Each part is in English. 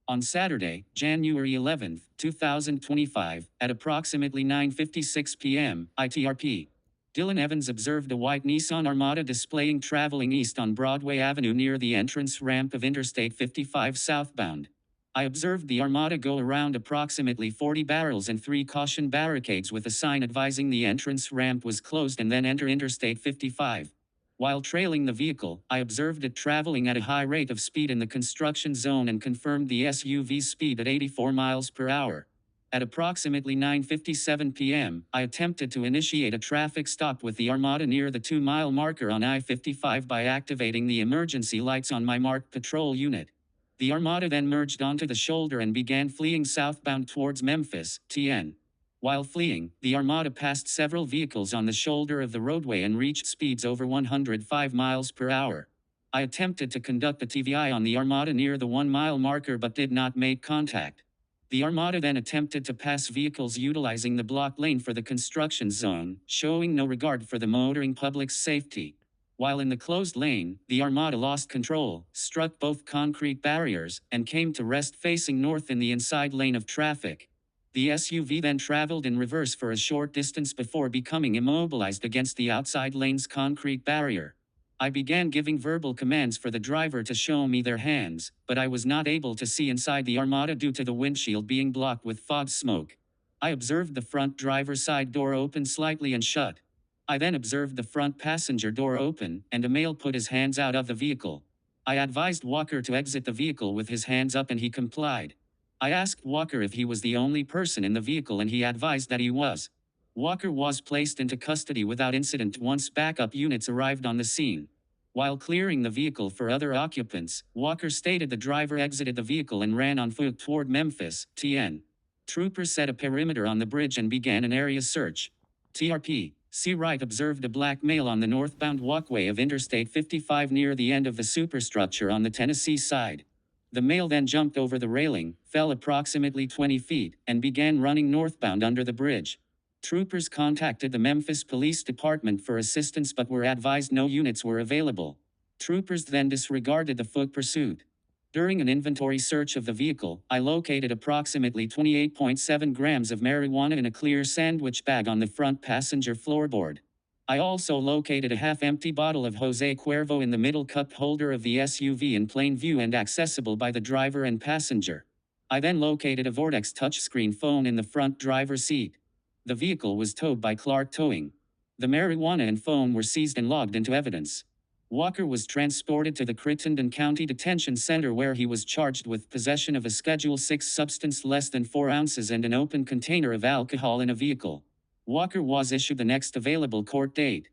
On Saturday, January 11, 2025, at approximately 9:56 p.m. ITRP, Dylan Evans observed a white Nissan Armada displaying traveling east on Broadway Avenue near the entrance ramp of Interstate 55 southbound. I observed the Armada go around approximately 40 barrels and 3 caution barricades with a sign advising the entrance ramp was closed and then enter Interstate 55. While trailing the vehicle, I observed it traveling at a high rate of speed in the construction zone and confirmed the SUV's speed at 84 miles per hour. At approximately 9:57 p.m., I attempted to initiate a traffic stop with the Armada near the 2-mile marker on I-55 by activating the emergency lights on my marked patrol unit. The Armada then merged onto the shoulder and began fleeing southbound towards Memphis, TN. While fleeing, the Armada passed several vehicles on the shoulder of the roadway and reached speeds over 105 miles per hour. I attempted to conduct a TVI on the Armada near the 1-mile marker but did not make contact. The Armada then attempted to pass vehicles utilizing the block lane for the construction zone, showing no regard for the motoring public's safety. While in the closed lane, the Armada lost control, struck both concrete barriers, and came to rest facing north in the inside lane of traffic. The SUV then traveled in reverse for a short distance before becoming immobilized against the outside lane's concrete barrier. I began giving verbal commands for the driver to show me their hands, but I was not able to see inside the Armada due to the windshield being blocked with fog smoke. I observed the front driver's side door open slightly and shut. I then observed the front passenger door open, and a male put his hands out of the vehicle. I advised Walker to exit the vehicle with his hands up and he complied. I asked Walker if he was the only person in the vehicle and he advised that he was. Walker was placed into custody without incident once backup units arrived on the scene. While clearing the vehicle for other occupants, Walker stated the driver exited the vehicle and ran on foot toward Memphis, TN. Troopers set a perimeter on the bridge and began an area search. TRP. C. Wright observed a black male on the northbound walkway of Interstate 55 near the end of the superstructure on the Tennessee side. The male then jumped over the railing, fell approximately 20 feet, and began running northbound under the bridge. Troopers contacted the Memphis Police Department for assistance but were advised no units were available. Troopers then disregarded the foot pursuit. During an inventory search of the vehicle, I located approximately 28.7 grams of marijuana in a clear sandwich bag on the front passenger floorboard. I also located a half-empty bottle of Jose Cuervo in the middle cup holder of the SUV in plain view and accessible by the driver and passenger. I then located a Vortex touchscreen phone in the front driver's seat. The vehicle was towed by Clark Towing. The marijuana and phone were seized and logged into evidence. Walker was transported to the Crittenden County Detention Center where he was charged with possession of a Schedule 6 substance less than 4 ounces and an open container of alcohol in a vehicle. Walker was issued the next available court date.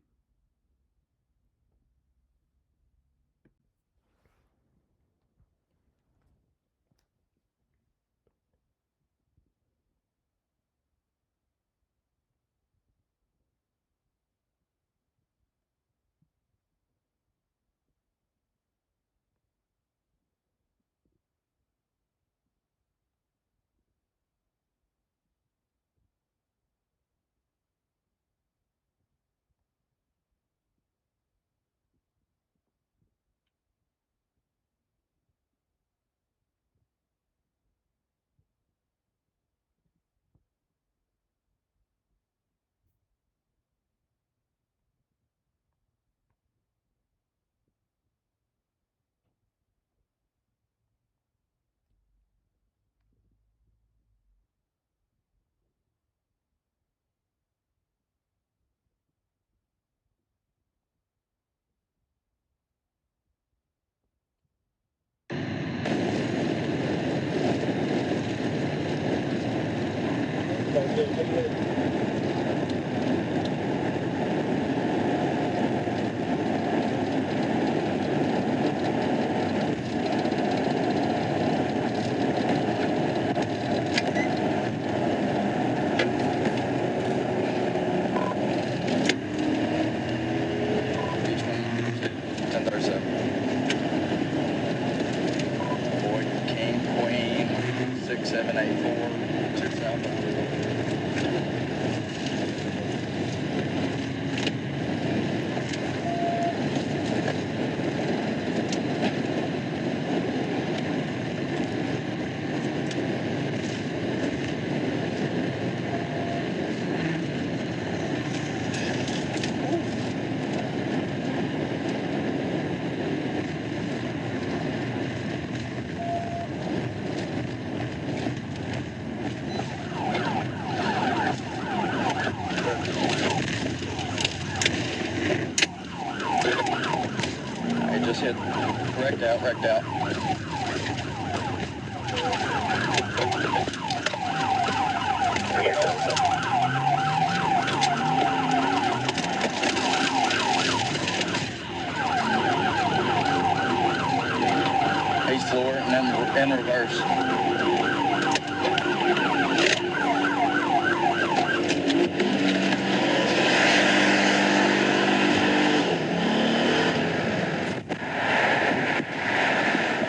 He's floor and then in reverse.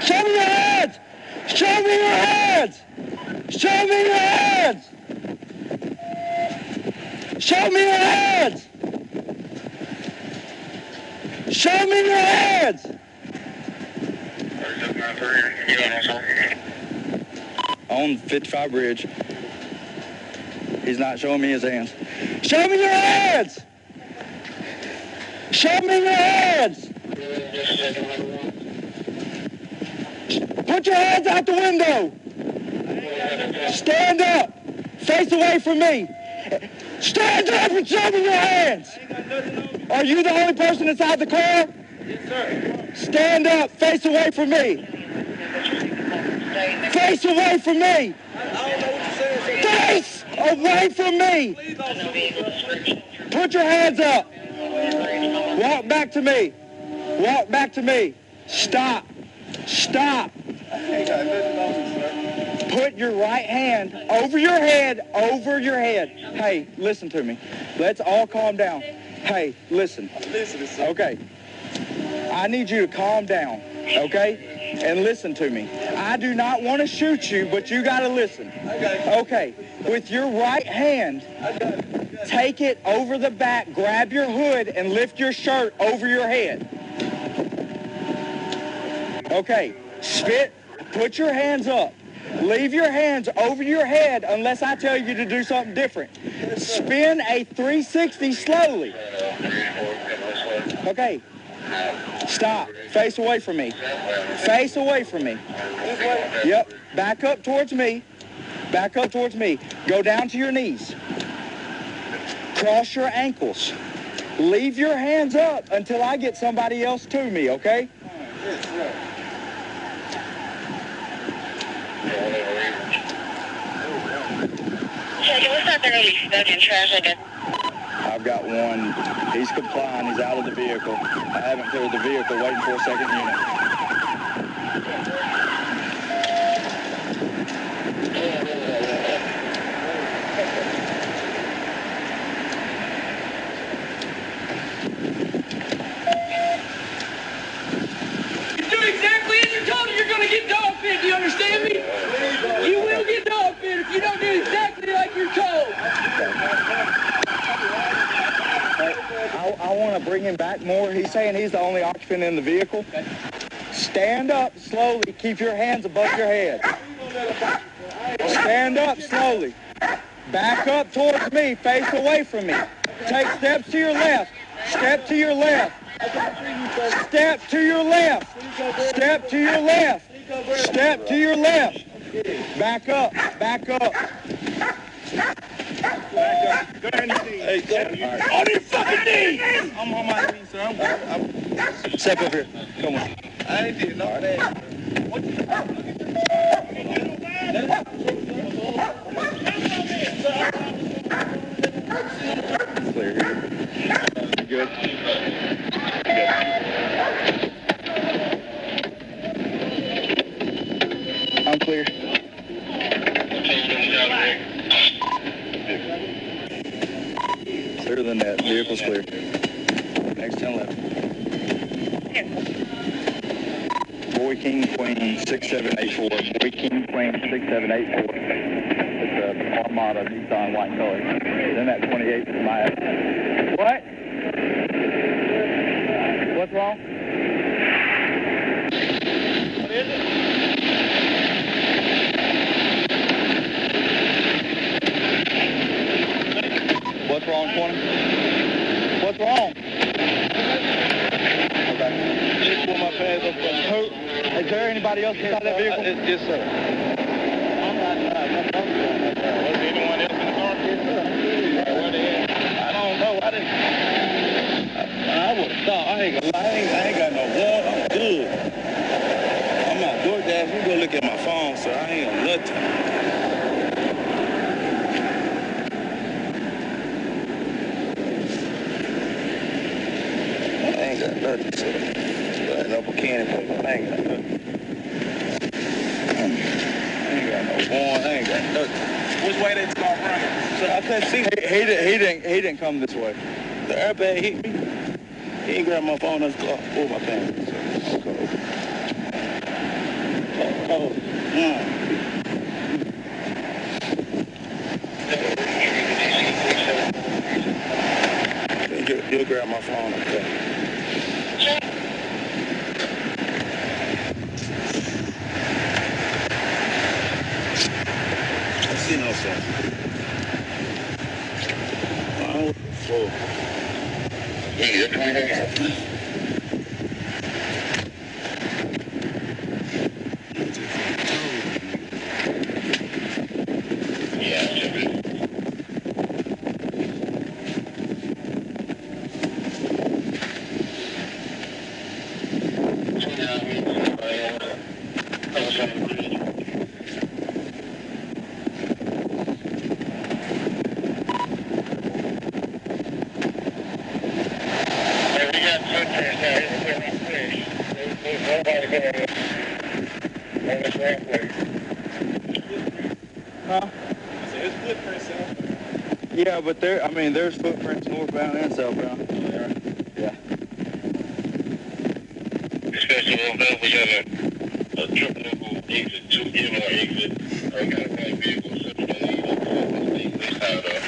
Show me your hands! Show me your hands! Show me your hands! Show me your hands! Show me your hands! On 55 bridge. He's not showing me his hands. Show me your hands! Show me your hands! Put your hands out the window! Stand up! Face away from me! Stand up and show me your hands! Are you the only person inside the car? Yes, sir. Stand up! Face away from me! Face away from me! I don't know what you're saying. Face away from me! Please, officer. Put your hands up! Walk back to me! Walk back to me! Stop! Stop! I ain't got nothing on you, sir. Put your right hand over your head, over your head. Hey, listen to me. Let's all calm down. Hey, listen. I'm listening, sir. Okay. I need you to calm down, okay? And listen to me. I do not want to shoot you, but you got to listen. I got it. Okay. With your right hand, I got it. take it over the back, grab your hood, and lift your shirt over your head. Okay. Spit. Put your hands up. Leave your hands over your head unless I tell you to do something different. Spin a 360 slowly. Okay. Stop. Face away from me. Face away from me. Yep. Back up towards me. Back up towards me. Go down to your knees. Cross your ankles. Leave your hands up until I get somebody else to me, okay? Yes, sir. I've got one. He's complying. He's out of the vehicle. I haven't cleared the vehicle. Waiting for a second unit. You do exactly as you're told, you're going to get dog fed. Do you understand me? You will get dog fed if you don't do exactly like you're told. I want to bring him back more. He's saying he's the only occupant in the vehicle. Stand up slowly. Keep your hands above your head. Stand up slowly. Back up towards me. Face away from me. Take steps to your left. Step to your left. Step to your left. Step to your left. Step to your left. Back up. Back up. Go ahead and Hey, sir. on your fucking knees! I'm on my knees, sir. I'm Step up here. Come on. I ain't did no bad. Clear here. Good. I'm clear. Clearer than that. Vehicle's clear. Next 10 left. Boy King Queen 6784. Boy King Queen 6784. It's a Armada Nissan white color. Then that 28 is my. What? What's wrong? What is it? What's wrong, 20? What's wrong? Okay. Just pull my pants up from Is there anybody else inside that vehicle? Yes, sir. I'm not driving. Was there anyone else in the car? Yes, sir. Where they at? I don't know. I didn't. I would have thought. I ain't gonna lie. I ain't got no water. I'm good. I'm not DoorDash. You go look at my phone, sir. I ain't on nothing. I ain't got nothing, sir. Got no bikini paper. I ain't got nothing. I ain't got no warrant. I ain't got nothing. Which way they start running? Sir, I couldn't see. He didn't come this way. The airbag hit me. He ain't grabbed my phone. That's car. Oh, my pants. Oh. You'll grab my phone. Okay. I see no sir. Huh? There's footprints out. Yeah, but there's footprints northbound and southbound. Yeah. Especially on that, we got a triple exit, 2 exit. I got a white vehicle, so we don't need this side up.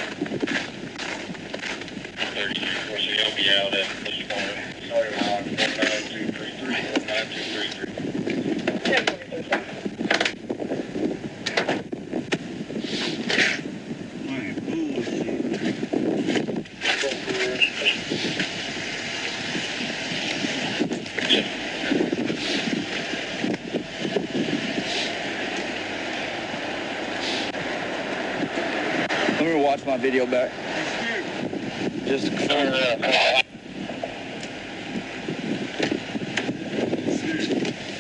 33, so he'll be out at this corner. Sorry, 19233, 19233. Yeah. Let me watch my video back. Just Can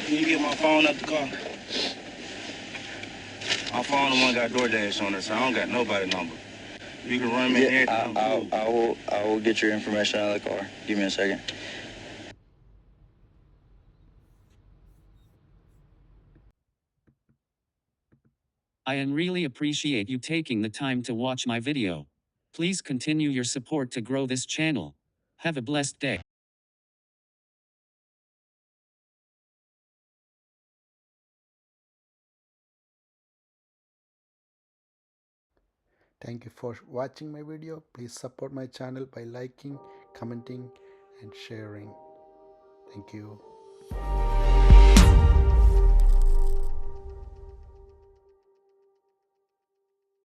you get my phone out the car? My phone the one got DoorDash on it, so I don't got nobody number. You can run me in here. I will get your information out of the car. Give me a second. I really appreciate you taking the time to watch my video. Please continue your support to grow this channel. Have a blessed day. Thank you for watching my video. Please support my channel by liking, commenting and sharing. Thank you.